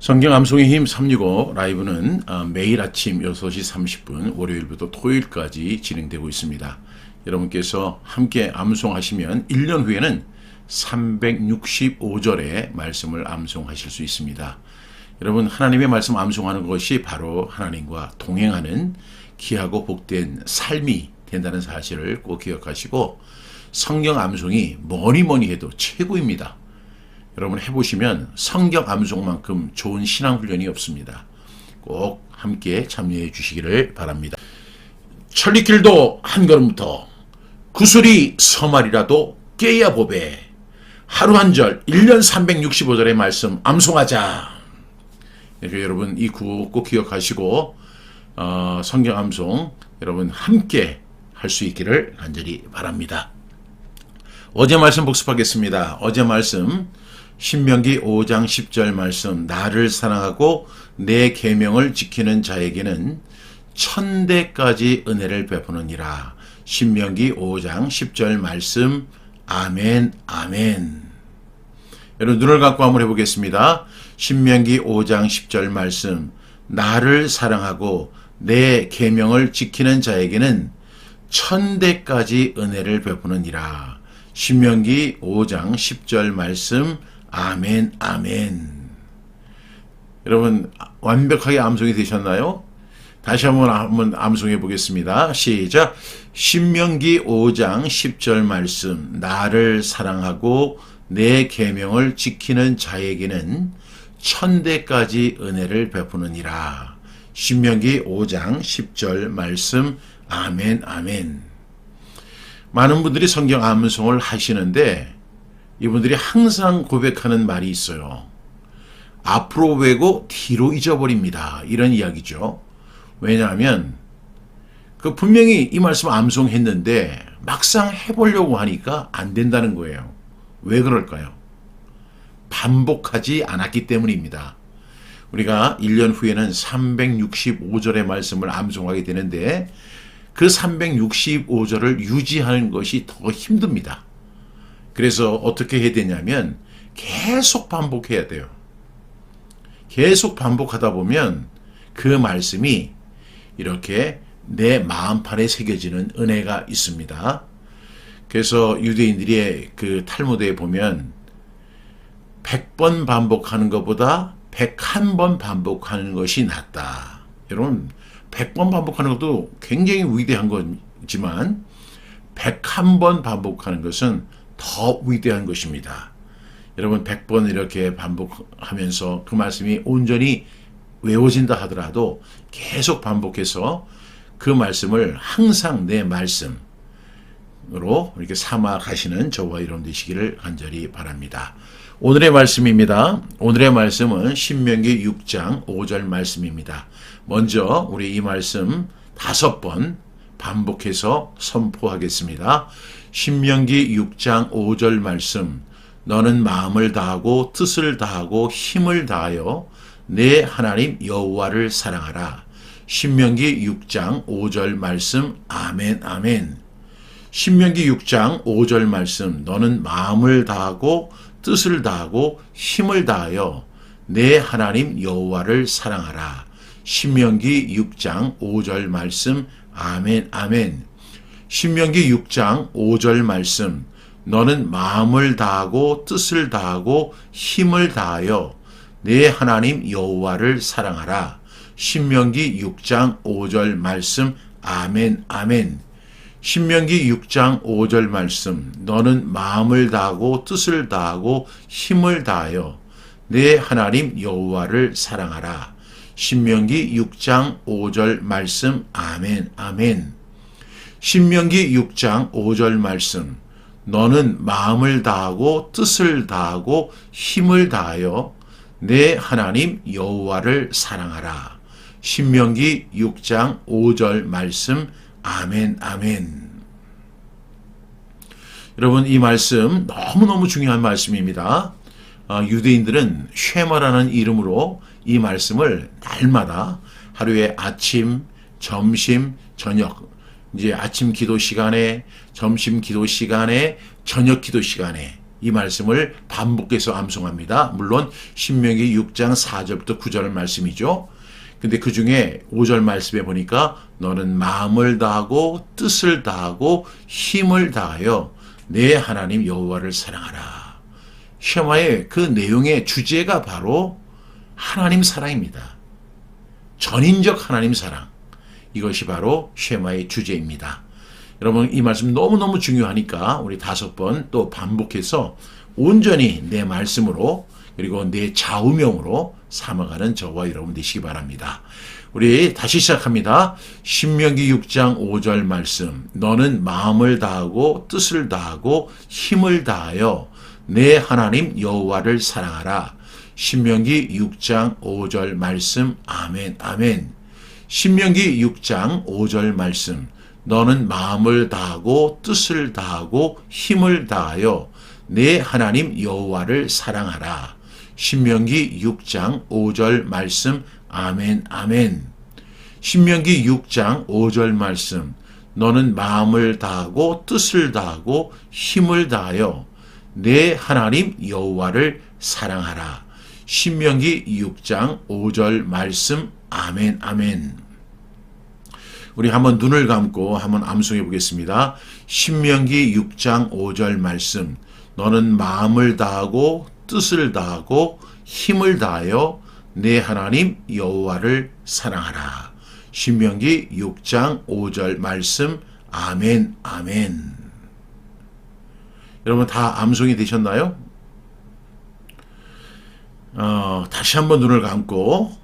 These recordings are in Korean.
성경 암송의 힘 365 라이브는 매일 아침 6시 30분 월요일부터 토요일까지 진행되고 있습니다. 여러분께서 함께 암송하시면 1년 후에는 365절의 말씀을 암송하실 수 있습니다. 여러분, 하나님의 말씀 암송하는 것이 바로 하나님과 동행하는 귀하고 복된 삶이 된다는 사실을 꼭 기억하시고, 성경 암송이 뭐니 해도 최고입니다. 여러분 해보시면 성경 암송만큼 좋은 신앙훈련이 없습니다. 꼭 함께 참여해 주시기를 바랍니다. 천리길도 한 걸음부터 구슬이 서말이라도 깨야 보배. 하루 한 절 1년 365절의 말씀 암송하자. 여러분 이 구호 꼭 기억하시고 성경 암송 여러분 함께 할 수 있기를 간절히 바랍니다. 어제 말씀 복습하겠습니다. 어제 말씀 신명기 5장 10절 말씀, 나를 사랑하고 내 계명을 지키는 자에게는 천대까지 은혜를 베푸느니라. 신명기 5장 10절 말씀. 아멘, 아멘. 여러분 눈을 감고 한번 해보겠습니다. 신명기 5장 10절 말씀, 나를 사랑하고 내 계명을 지키는 자에게는 천대까지 은혜를 베푸느니라. 신명기 5장 10절 말씀. 아멘, 아멘. 여러분 완벽하게 암송이 되셨나요? 다시 한번 암송해 보겠습니다. 시작. 신명기 5장 10절 말씀, 나를 사랑하고 내 계명을 지키는 자에게는 천대까지 은혜를 베푸느니라. 신명기 5장 10절 말씀. 아멘, 아멘. 많은 분들이 성경 암송을 하시는데 이분들이 항상 고백하는 말이 있어요. 앞으로 외고 뒤로 잊어버립니다. 이런 이야기죠. 왜냐하면 분명히 이 말씀 암송했는데 막상 해보려고 하니까 안 된다는 거예요. 왜 그럴까요? 반복하지 않았기 때문입니다. 우리가 1년 후에는 365절의 말씀을 암송하게 되는데 그 365절을 유지하는 것이 더 힘듭니다. 그래서 어떻게 해야 되냐면 계속 반복해야 돼요. 계속 반복하다 보면 그 말씀이 이렇게 내 마음판에 새겨지는 은혜가 있습니다. 그래서 유대인들의 그 탈무드에 보면 100번 반복하는 것보다 101번 반복하는 것이 낫다. 여러분 100번 반복하는 것도 굉장히 위대한 거지만 101번 반복하는 것은 더 위대한 것입니다. 여러분 100번 이렇게 반복하면서 그 말씀이 온전히 외워진다 하더라도 계속 반복해서 그 말씀을 항상 내 말씀으로 이렇게 삼아 가시는 저와 여러분 되시기를 간절히 바랍니다. 오늘의 말씀입니다. 오늘의 말씀은 신명기 6장 5절 말씀입니다. 먼저 우리 이 말씀 5번 반복해서 선포하겠습니다. 신명기 6장 5절 말씀, 너는 마음을 다하고 뜻을 다하고 힘을 다하여 내 하나님 여호와를 사랑하라. 신명기 6장 5절 말씀. 아멘, 아멘. 신명기 6장 5절 말씀, 너는 마음을 다하고 뜻을 다하고 힘을 다하여 내 하나님 여호와를 사랑하라. 신명기 6장 5절 말씀. 아멘, 아멘. 신명기 6장 5절 말씀, 너는 마음을 다하고 뜻을 다하고 힘을 다하여 내 하나님 여호와를 사랑하라. 신명기 6장 5절 말씀. 아멘, 아멘. 신명기 6장 5절 말씀, 너는 마음을 다하고 뜻을 다하고 힘을 다하여 내 하나님 여호와를 사랑하라. 신명기 6장 5절 말씀. 아멘, 아멘. 신명기 6장 5절 말씀, 너는 마음을 다하고 뜻을 다하고 힘을 다하여 내 하나님 여호와를 사랑하라. 신명기 6장 5절 말씀. 아멘, 아멘. 여러분 이 말씀 너무너무 중요한 말씀입니다. 유대인들은 쉐마라는 이름으로 이 말씀을 날마다 하루에 아침, 점심, 저녁, 이제 아침 기도 시간에, 점심 기도 시간에, 저녁 기도 시간에 이 말씀을 반복해서 암송합니다. 물론 신명기 6장 4절부터 9절 말씀이죠. 근데 그 중에 5절 말씀에 보니까 너는 마음을 다하고 뜻을 다하고 힘을 다하여 내 하나님 여호와를 사랑하라. 쉐마의 그 내용의 주제가 바로 하나님 사랑입니다. 전인적 하나님 사랑. 이것이 바로 쉐마의 주제입니다. 여러분 이 말씀 너무너무 중요하니까 우리 5번 또 반복해서 온전히 내 말씀으로 그리고 내 좌우명으로 삼아가는 저와 여러분 되시기 바랍니다. 우리 다시 시작합니다. 신명기 6장 5절 말씀. 너는 마음을 다하고 뜻을 다하고 힘을 다하여 내 하나님 여호와를 사랑하라. 신명기 6장 5절 말씀. 아멘 아멘. 신명기 6장 5절 말씀. 너는 마음을 다하고 뜻을 다하고 힘을 다하여 내 하나님 여호와를 사랑하라. 신명기 6장 5절 말씀. 아멘 아멘. 신명기 6장 5절 말씀. 너는 마음을 다하고 뜻을 다하고 힘을 다하여 내 하나님 여호와를 사랑하라. 신명기 6장 5절 말씀. 아멘 아멘. 우리 한번 눈을 감고 한번 암송해 보겠습니다. 신명기 6장 5절 말씀. 너는 마음을 다하고 뜻을 다하고 힘을 다하여 내 하나님 여호와를 사랑하라. 신명기 6장 5절 말씀. 아멘 아멘. 여러분 다 암송이 되셨나요? 다시 한번 눈을 감고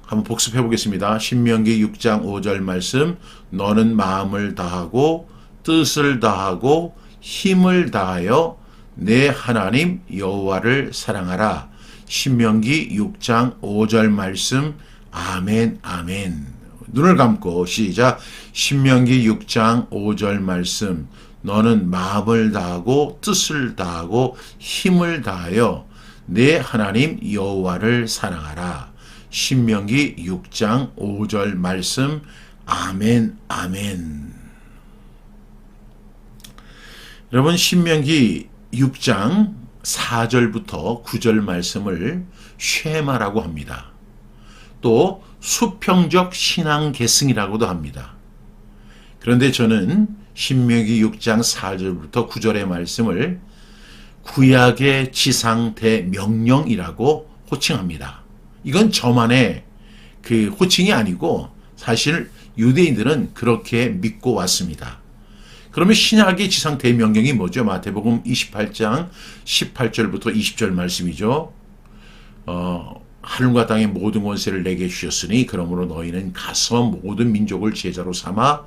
한번 복습해 보겠습니다. 신명기 6장 5절 말씀. 너는 마음을 다하고 뜻을 다하고 힘을 다하여 내 하나님 여호와를 사랑하라. 신명기 6장 5절 말씀. 아멘 아멘. 눈을 감고 시작. 신명기 6장 5절 말씀. 너는 마음을 다하고 뜻을 다하고 힘을 다하여 내 하나님 여호와를 사랑하라. 신명기 6장 5절 말씀. 아멘 아멘. 여러분 신명기 6장 4절부터 9절 말씀을 쉐마라고 합니다. 또 수평적 신앙 계승이라고도 합니다. 그런데 저는 신명기 6장 4절부터 9절의 말씀을 구약의 지상대 명령이라고 호칭합니다. 이건 저만의 그 호칭이 아니고 사실 유대인들은 그렇게 믿고 왔습니다. 그러면 신약의 지상 대명령이 뭐죠? 마태복음 28장 18절부터 20절 말씀이죠. 하늘과 땅의 모든 권세를 내게 주셨으니 그러므로 너희는 가서 모든 민족을 제자로 삼아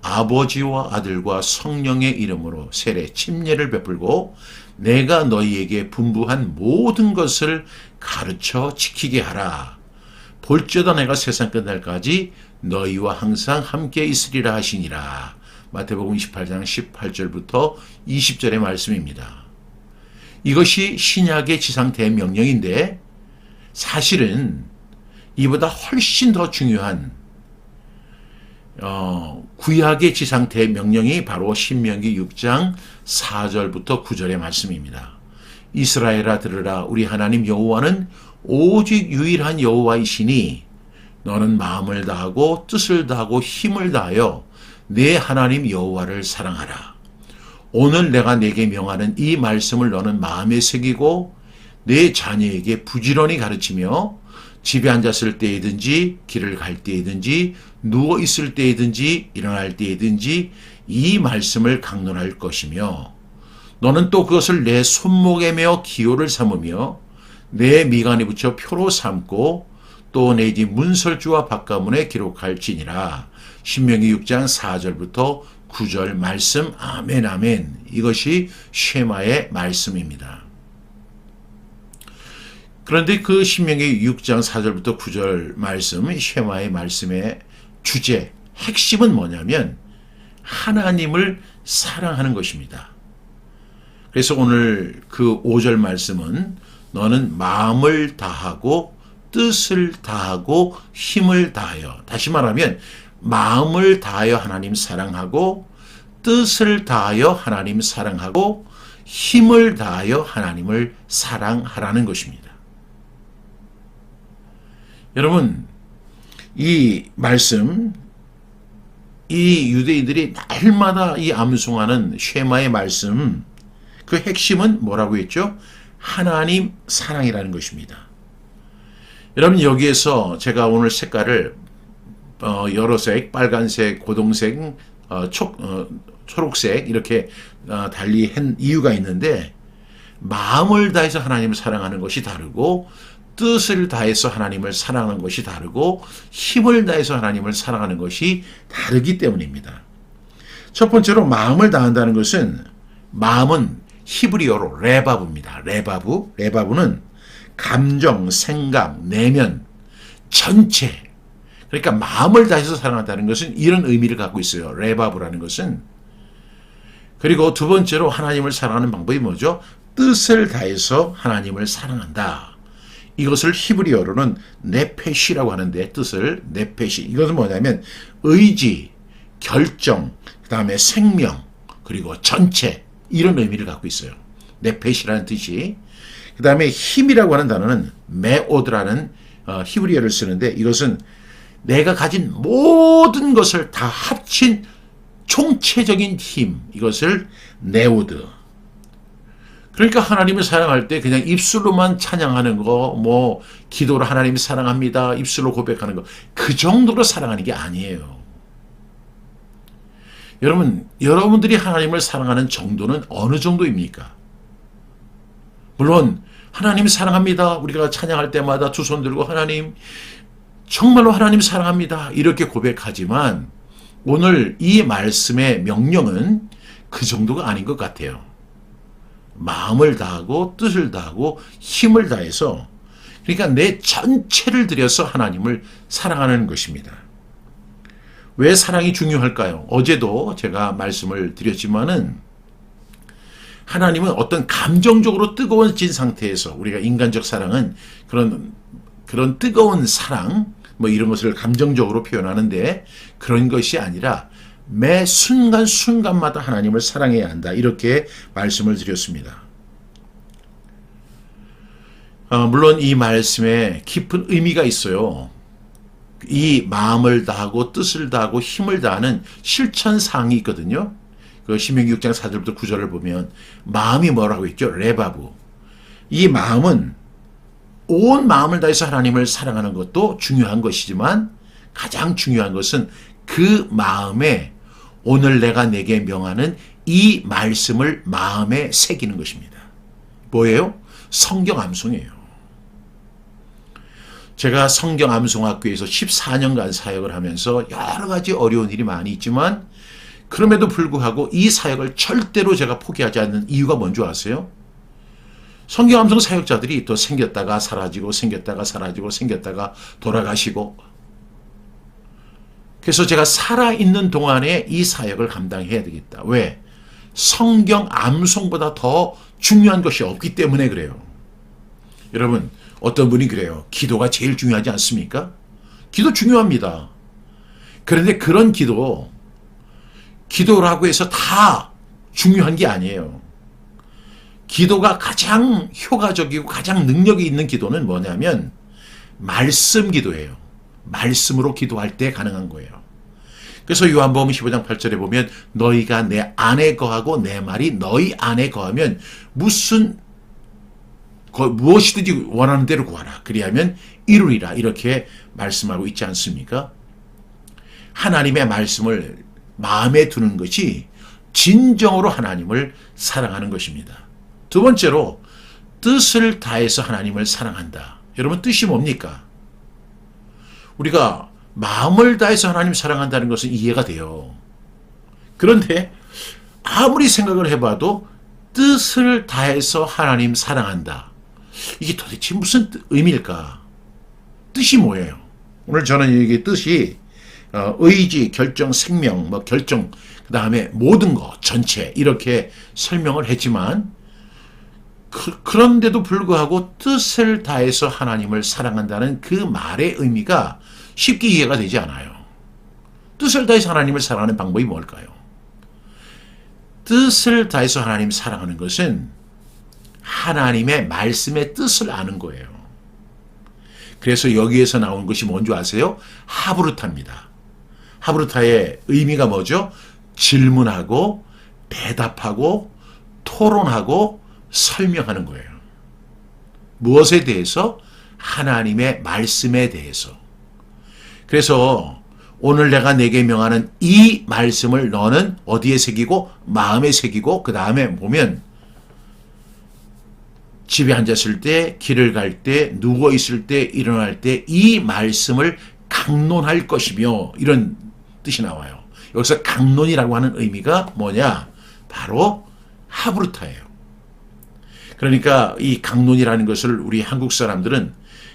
아버지와 아들과 성령의 이름으로 세례 침례를 베풀고 내가 너희에게 분부한 모든 것을 가르쳐 지키게 하라. 볼지어다 내가 세상 끝날까지 너희와 항상 함께 있으리라 하시니라. 마태복음 28장 18절부터 20절의 말씀입니다. 이것이 신약의 지상 대명령인데 사실은 이보다 훨씬 더 중요한 구약의 지상 대명령이 바로 신명기 6장 4절부터 9절의 말씀입니다. 이스라엘아 들으라. 우리 하나님 여호와는 오직 유일한 여호와이시니 너는 마음을 다하고 뜻을 다하고 힘을 다하여 내 하나님 여호와를 사랑하라. 오늘 내가 내게 명하는 이 말씀을 너는 마음에 새기고 내 자녀에게 부지런히 가르치며 집에 앉았을 때이든지 길을 갈 때이든지 누워 있을 때이든지 일어날 때이든지 이 말씀을 강론할 것이며 너는 또 그것을 내 손목에 메어 기호를 삼으며 내 미간에 붙여 표로 삼고 또 내 집 문설주와 바깥문에 기록할지니라. 신명기 6장 4절부터 9절 말씀. 아멘 아멘. 이것이 쉐마의 말씀입니다. 그런데 그 신명기 6장 4절부터 9절 말씀, 쉐마의 말씀의 주제, 핵심은 뭐냐면 하나님을 사랑하는 것입니다. 그래서 오늘 그 5절 말씀은 너는 마음을 다하고 뜻을 다하고 힘을 다하여, 다시 말하면 마음을 다하여 하나님 사랑하고 뜻을 다하여 하나님 사랑하고 힘을 다하여 하나님을 사랑하라는 것입니다. 여러분, 이 말씀, 이 유대인들이 날마다 이 암송하는 쉐마의 말씀, 그 핵심은 뭐라고 했죠? 하나님 사랑이라는 것입니다. 여러분, 여기에서 제가 오늘 색깔을 여러 색, 빨간색, 고동색, 초록색 이렇게 달리 한 이유가 있는데, 마음을 다해서 하나님을 사랑하는 것이 다르고, 뜻을 다해서 하나님을 사랑하는 것이 다르고, 힘을 다해서 하나님을 사랑하는 것이 다르기 때문입니다. 첫 번째로 마음을 다한다는 것은, 마음은 히브리어로 레바브입니다. 레바브는 감정, 생각, 내면, 전체. 그러니까 마음을 다해서 사랑한다는 것은 이런 의미를 갖고 있어요. 레바브라는 것은. 그리고 두 번째로 하나님을 사랑하는 방법이 뭐죠? 뜻을 다해서 하나님을 사랑한다. 이것을 히브리어로는 네페시라고 하는데, 뜻을 네페시. 이것은 뭐냐면 의지, 결정, 그 다음에 생명, 그리고 전체, 이런 의미를 갖고 있어요. 네페시라는 뜻이. 그 다음에 힘이라고 하는 단어는 메오드라는 히브리어를 쓰는데, 이것은 내가 가진 모든 것을 다 합친 총체적인 힘, 이것을 네오드. 그러니까 하나님을 사랑할 때 그냥 입술로만 찬양하는 거, 뭐 기도로 하나님 사랑합니다, 입술로 고백하는 거, 그 정도로 사랑하는 게 아니에요. 여러분, 여러분들이 하나님을 사랑하는 정도는 어느 정도입니까? 물론 하나님 사랑합니다, 우리가 찬양할 때마다 두 손 들고 하나님, 정말로 하나님 사랑합니다, 이렇게 고백하지만 오늘 이 말씀의 명령은 그 정도가 아닌 것 같아요. 마음을 다하고 뜻을 다하고 힘을 다해서, 그러니까 내 전체를 들여서 하나님을 사랑하는 것입니다. 왜 사랑이 중요할까요? 어제도 제가 말씀을 드렸지만은, 하나님은 어떤 감정적으로 뜨거워진 상태에서, 우리가 인간적 사랑은 그런 뜨거운 사랑, 뭐 이런 것을 감정적으로 표현하는데, 그런 것이 아니라 매 순간순간마다 하나님을 사랑해야 한다, 이렇게 말씀을 드렸습니다. 물론 이 말씀에 깊은 의미가 있어요. 이 마음을 다하고 뜻을 다하고 힘을 다하는 실천사항이 있거든요. 그 신명기 6장 4절부터 9절을 보면 마음이 뭐라고 했죠? 레바브. 이 마음은 온 마음을 다해서 하나님을 사랑하는 것도 중요한 것이지만, 가장 중요한 것은 그 마음에 오늘 내가 내게 명하는 이 말씀을 마음에 새기는 것입니다. 뭐예요? 성경 암송이에요. 제가 성경 암송학교에서 14년간 사역을 하면서 여러 가지 어려운 일이 많이 있지만, 그럼에도 불구하고 이 사역을 절대로 제가 포기하지 않는 이유가 뭔지 아세요? 성경 암송 사역자들이 또 생겼다가 사라지고 생겼다가 사라지고 생겼다가 돌아가시고, 그래서 제가 살아있는 동안에 이 사역을 감당해야 되겠다. 왜? 성경 암송보다 더 중요한 것이 없기 때문에 그래요. 여러분, 어떤 분이 그래요. 기도가 제일 중요하지 않습니까? 기도 중요합니다. 그런데 그런 기도라고 해서 다 중요한 게 아니에요. 기도가 가장 효과적이고 가장 능력이 있는 기도는 뭐냐면 말씀 기도예요. 말씀으로 기도할 때 가능한 거예요. 그래서 요한복음 15장 8절에 보면 너희가 내 안에 거하고 내 말이 너희 안에 거하면 무엇이든지 원하는 대로 구하라. 그리하면 이루리라. 이렇게 말씀하고 있지 않습니까? 하나님의 말씀을 마음에 두는 것이 진정으로 하나님을 사랑하는 것입니다. 두 번째로 뜻을 다해서 하나님을 사랑한다. 여러분, 뜻이 뭡니까? 우리가 마음을 다해서 하나님 사랑한다는 것은 이해가 돼요. 그런데 아무리 생각을 해봐도 뜻을 다해서 하나님 사랑한다, 이게 도대체 무슨 의미일까? 뜻이 뭐예요? 오늘 저는 이게 뜻이 의지, 결정, 생명, 결정, 그 다음에 모든 것, 전체 이렇게 설명을 했지만, 그런데도 불구하고 뜻을 다해서 하나님을 사랑한다는 그 말의 의미가 쉽게 이해가 되지 않아요. 뜻을 다해서 하나님을 사랑하는 방법이 뭘까요? 뜻을 다해서 하나님 사랑하는 것은 하나님의 말씀의 뜻을 아는 거예요. 그래서 여기에서 나온 것이 뭔지 아세요? 하브루타입니다. 하브루타의 의미가 뭐죠? 질문하고 대답하고 토론하고 설명하는 거예요. 무엇에 대해서? 하나님의 말씀에 대해서. 그래서 오늘 내가 내게 명하는 이 말씀을 너는 어디에 새기고 마음에 새기고 그 다음에 보면 집에 앉았을 때, 길을 갈 때, 누워 있을 때, 일어날 때 이 말씀을 강론할 것이며 이런 뜻이 나와요. 여기서 강론이라고 하는 의미가 뭐냐? 바로 하브루타예요. 그러니까 이 강론이라는 것을 우리 한국 사람들은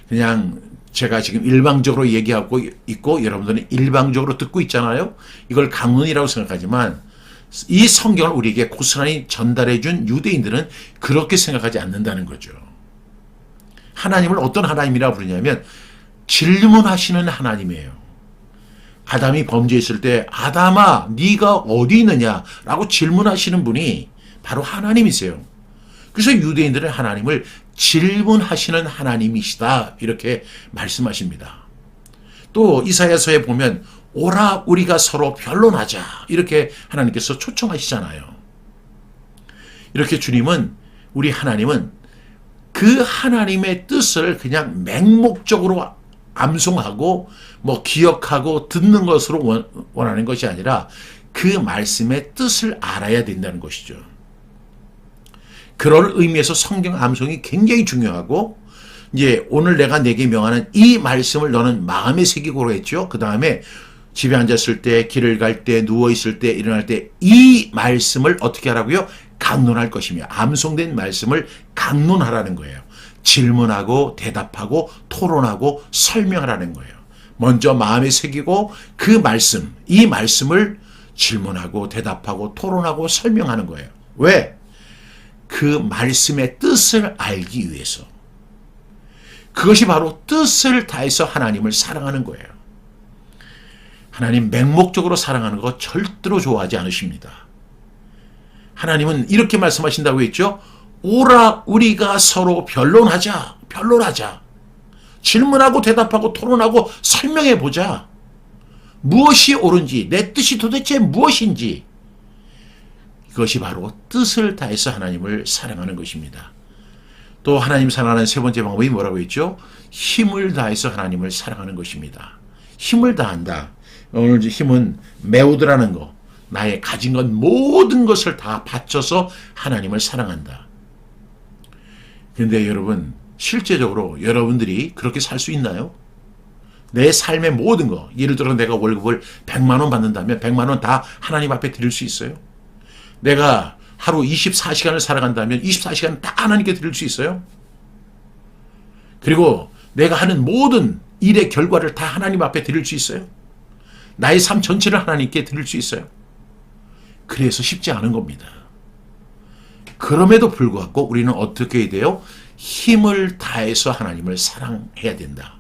그냥 제가 지금 일방적으로 얘기하고 있고 여러분들은 일방적으로 듣고 있잖아요. 이걸 강론이라고 생각하지만 이 성경을 우리에게 고스란히 전달해 준 유대인들은 그렇게 생각하지 않는다는 거죠. 하나님을 어떤 하나님이라고 부르냐면 질문하시는 하나님이에요. 아담이 범죄했을 때 아담아 네가 어디 있느냐라고 질문하시는 분이 바로 하나님이세요. 그래서 유대인들은 하나님을 질문하시는 하나님이시다 이렇게 말씀하십니다. 또 이사야서에 보면 오라 우리가 서로 변론하자 이렇게 하나님께서 초청하시잖아요. 이렇게 주님은 우리 하나님은 그 하나님의 뜻을 그냥 맹목적으로 암송하고 뭐 기억하고 듣는 것으로 원하는 것이 아니라 그 말씀의 뜻을 알아야 된다는 것이죠. 그럴 의미에서 성경 암송이 굉장히 중요하고 이제 오늘 내가 내게 명하는 이 말씀을 너는 마음에 새기고 했죠. 그 다음에 집에 앉았을 때, 길을 갈 때, 누워 있을 때, 일어날 때 이 말씀을 어떻게 하라고요? 강론할 것이며 암송된 말씀을 강론하라는 거예요. 질문하고 대답하고 토론하고 설명하라는 거예요. 먼저 마음에 새기고 그 말씀, 이 말씀을 질문하고 대답하고 토론하고 설명하는 거예요. 왜? 그 말씀의 뜻을 알기 위해서. 그것이 바로 뜻을 다해서 하나님을 사랑하는 거예요. 하나님 맹목적으로 사랑하는 거 절대로 좋아하지 않으십니다. 하나님은 이렇게 말씀하신다고 했죠. 오라 우리가 서로 변론하자. 질문하고 대답하고 토론하고 설명해 보자. 무엇이 옳은지 내 뜻이 도대체 무엇인지 그것이 바로 뜻을 다해서 하나님을 사랑하는 것입니다. 또 하나님 사랑하는 세 번째 방법이 뭐라고 했죠? 힘을 다해서 하나님을 사랑하는 것입니다. 힘을 다한다. 오늘 힘은 메우드라는 거. 나의 가진 것 모든 것을 다 바쳐서 하나님을 사랑한다. 그런데 여러분 실제적으로 여러분들이 그렇게 살 수 있나요? 내 삶의 모든 거. 예를 들어 내가 월급을 100만 원 받는다면 100만 원 다 하나님 앞에 드릴 수 있어요? 내가 하루 24시간을 살아간다면 24시간 다 하나님께 드릴 수 있어요? 그리고 내가 하는 모든 일의 결과를 다 하나님 앞에 드릴 수 있어요? 나의 삶 전체를 하나님께 드릴 수 있어요? 그래서 쉽지 않은 겁니다. 그럼에도 불구하고 우리는 어떻게 해야 돼요? 힘을 다해서 하나님을 사랑해야 된다.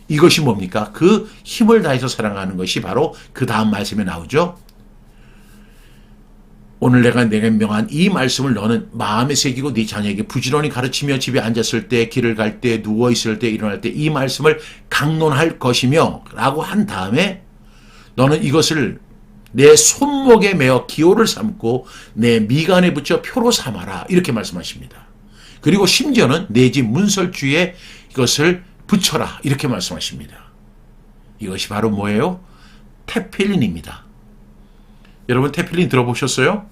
이것이 뭡니까? 그 힘을 다해서 사랑하는 것이 바로 그 다음 말씀에 나오죠. 오늘 내가 내게 명한 이 말씀을 너는 마음에 새기고 네 자녀에게 부지런히 가르치며 집에 앉았을 때, 길을 갈 때, 누워 있을 때, 일어날 때 이 말씀을 강론할 것이며 라고 한 다음에 너는 이것을 내 손목에 메어 기호를 삼고 내 미간에 붙여 표로 삼아라 이렇게 말씀하십니다. 그리고 심지어는 내 집 문설주에 이것을 붙여라 이렇게 말씀하십니다. 이것이 바로 뭐예요? 테필린입니다. 여러분 테필린 들어보셨어요?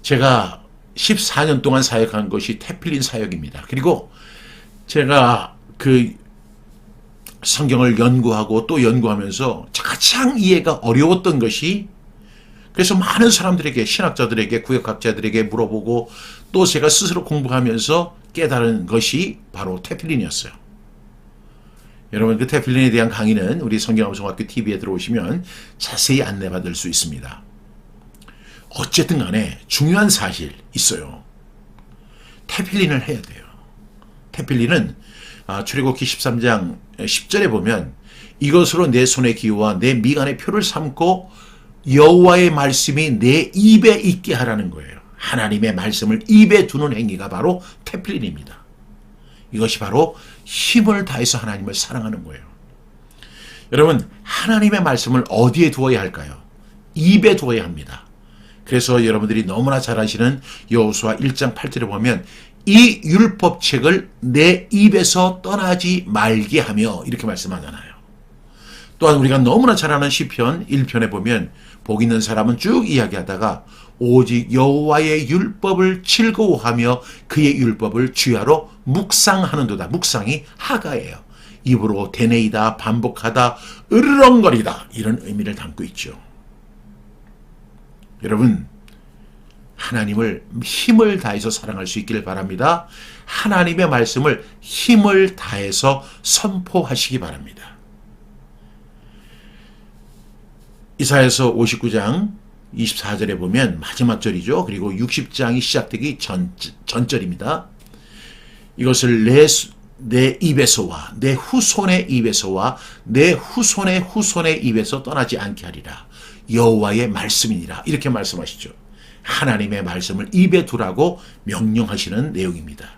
제가 14년 동안 사역한 것이 테필린 사역입니다. 그리고 제가 그 성경을 연구하고 또 연구하면서 가장 이해가 어려웠던 것이 그래서 많은 사람들에게 신학자들에게 구역학자들에게 물어보고 또 제가 스스로 공부하면서 깨달은 것이 바로 테필린이었어요. 여러분 그 테필린에 대한 강의는 우리 성경암송학교 TV에 들어오시면 자세히 안내받을 수 있습니다. 어쨌든 간에 중요한 사실 있어요. 테필린을 해야 돼요. 테필린은 출애굽기 13장 10절에 보면 이것으로 내 손의 기호와 내 미간의 표를 삼고 여호와의 말씀이 내 입에 있게 하라는 거예요. 하나님의 말씀을 입에 두는 행위가 바로 테필린입니다. 이것이 바로 힘을 다해서 하나님을 사랑하는 거예요. 여러분, 하나님의 말씀을 어디에 두어야 할까요? 입에 두어야 합니다. 그래서 여러분들이 너무나 잘 아시는 여호수아 1장 8절에 보면 이 율법책을 내 입에서 떠나지 말게 하며 이렇게 말씀하잖아요. 또한 우리가 너무나 잘 아는 시편 1편에 보면 복 있는 사람은 쭉 이야기하다가 오직 여호와의 율법을 즐거워하며 그의 율법을 주야로 묵상하는도다. 묵상이 하가예요. 입으로 되뇌이다, 반복하다, 으르렁거리다 이런 의미를 담고 있죠. 여러분, 하나님을 힘을 다해서 사랑할 수 있기를 바랍니다. 하나님의 말씀을 힘을 다해서 선포하시기 바랍니다. 이사야서 59장 24절에 보면 마지막 절이죠. 그리고 60장이 시작되기 전절입니다. 이것을 내 입에서와 내 후손의 입에서와 내 후손의 후손의 입에서 떠나지 않게 하리라. 여호와의 말씀이니라. 이렇게 말씀하시죠. 하나님의 말씀을 입에 두라고 명령하시는 내용입니다.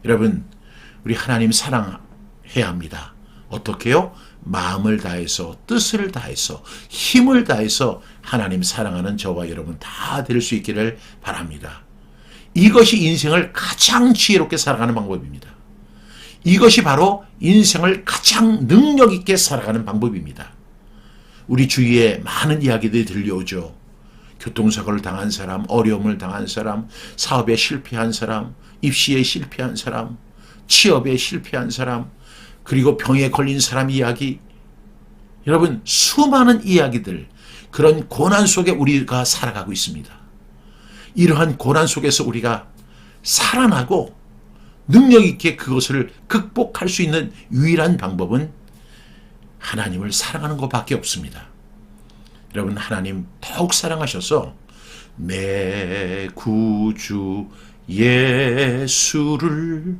여러분, 우리 하나님 사랑해야 합니다. 어떻게요? 마음을 다해서, 뜻을 다해서, 힘을 다해서 하나님 사랑하는 저와 여러분 다 될 수 있기를 바랍니다. 이것이 인생을 가장 지혜롭게 살아가는 방법입니다. 이것이 바로 인생을 가장 능력 있게 살아가는 방법입니다. 우리 주위에 많은 이야기들이 들려오죠. 교통사고를 당한 사람, 어려움을 당한 사람, 사업에 실패한 사람, 입시에 실패한 사람, 취업에 실패한 사람, 그리고 병에 걸린 사람 이야기. 여러분, 수많은 이야기들, 그런 고난 속에 우리가 살아가고 있습니다. 이러한 고난 속에서 우리가 살아나고 능력 있게 그것을 극복할 수 있는 유일한 방법은 하나님을 사랑하는 것밖에 없습니다. 여러분, 하나님 더욱 사랑하셔서 내 구주 예수를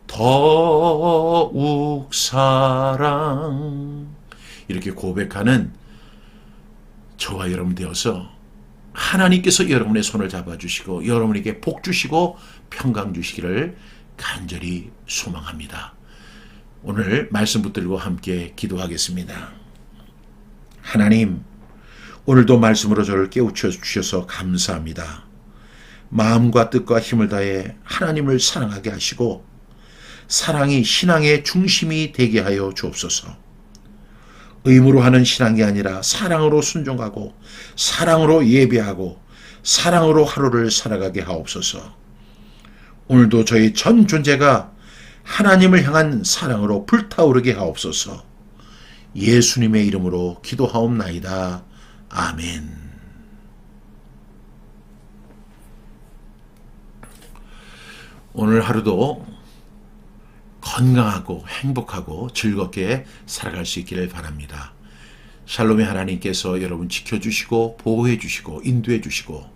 더욱 사랑 이렇게 고백하는 저와 여러분 되어서 하나님께서 여러분의 손을 잡아주시고 여러분에게 복 주시고 평강 주시기를 간절히 소망합니다. 오늘 말씀 붙들고 함께 기도하겠습니다. 하나님, 오늘도 말씀으로 저를 깨우쳐 주셔서 감사합니다. 마음과 뜻과 힘을 다해 하나님을 사랑하게 하시고 사랑이 신앙의 중심이 되게 하여 주옵소서. 의무로 하는 신앙이 아니라 사랑으로 순종하고 사랑으로 예배하고 사랑으로 하루를 살아가게 하옵소서. 오늘도 저희 전 존재가 하나님을 향한 사랑으로 불타오르게 하옵소서. 예수님의 이름으로 기도하옵나이다. 아멘. 오늘 하루도 건강하고 행복하고 즐겁게 살아갈 수 있기를 바랍니다. 샬롬의 하나님께서 여러분 지켜주시고 보호해주시고 인도해주시고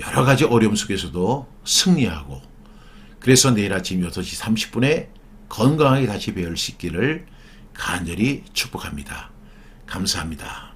여러 가지 어려움 속에서도 승리하고 그래서 내일 아침 6시 30분에 건강하게 다시 뵐 수 있기를 간절히 축복합니다. 감사합니다.